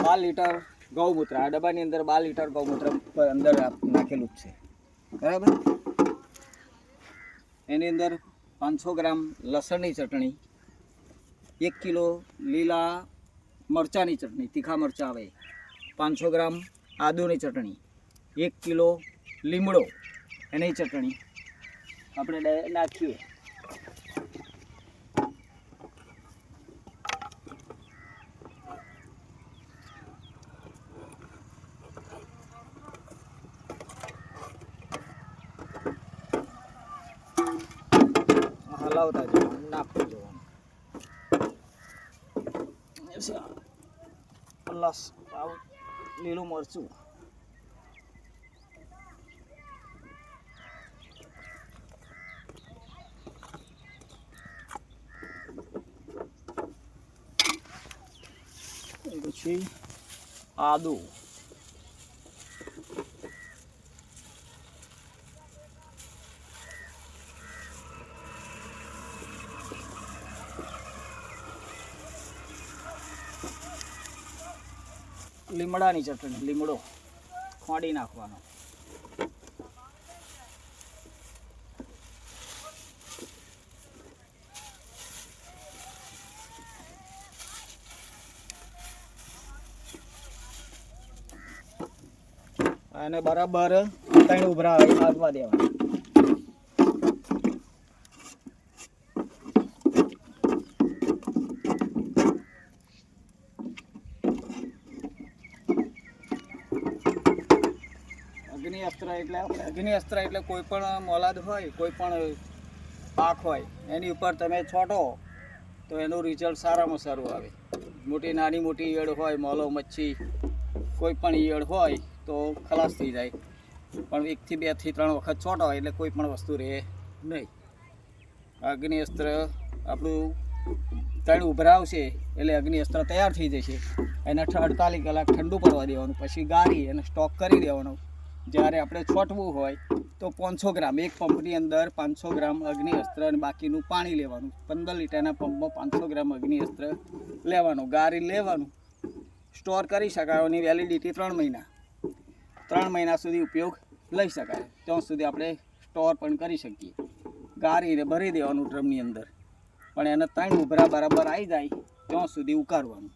12 litre ગૌમૂત્ર, આ ડબ્બાની અંદર 12 litre ગૌમૂત્ર અંદર નાખેલું જ છે, બરાબર. એની અંદર 500 ગ્રામ લસણની ચટણી, 1 કિલો લીલા મરચાંની ચટણી, તીખા મરચાં આવે, 500 ગ્રામ આદુની ચટણી, 1 કિલો લીમડો એની ચટણી આપણે નાખીએ. હલાવતા જવાનું, નાખતું જવાનું. પ્લસ લીલું મરચું, પછી આદુ, લીમડાની ચટણી, લીમડો ખોડી નાખવાનો. અને બરાબર 3 ઉભરા આવવા દેવાના. અગ્નિ અસ્ત્ર એટલે કોઈ પણ મોલાદ હોય, કોઈ પણ પાક હોય, એની ઉપર તમે છોટો તો એનું રિઝલ્ટ સારામાં સારું આવે. નાની મોટી ઈયળ હોય, મોલો મચ્છી કોઈ પણ ઈયળ હોય તો ખલાસ થઈ જાય, પણ 1 થી 2 થી 3 વખત છોટો હોય એટલે કોઈ પણ વસ્તુ રહે નહીં. અગ્નિ અસ્ત્ર આપણું 3 ઉભરા આવશે એટલે અગ્નિ અસ્ત્ર તૈયાર થઈ જશે. એને 48 કલાક ઠંડુ પડવા દેવાનું, પછી ગાળી અને સ્ટોક કરી દેવાનો. જ્યારે આપણે છોટવું હોય તો 500 ગ્રામ, એક પંપની અંદર 500 ગ્રામ અગ્નિ અસ્ત્ર અને બાકીનું પાણી લેવાનું. 15 લીટરના પંપમાં 500 ગ્રામ અગ્નિ અસ્ત્ર લેવાનું, ગાળી લેવાનું. સ્ટોર કરી શકાય. એની વેલિડિટી 3 મહિના, 3 મહિના સુધી ઉપયોગ લઈ શકાય. ત્યાં સુધી આપણે સ્ટોર પણ કરી શકીએ. ગાળીને ભરી દેવાનું ડ્રમની અંદર, પણ એને 3 ઉભરા બરાબર આવી જાય ત્યાં સુધી ઉકાળવાનું.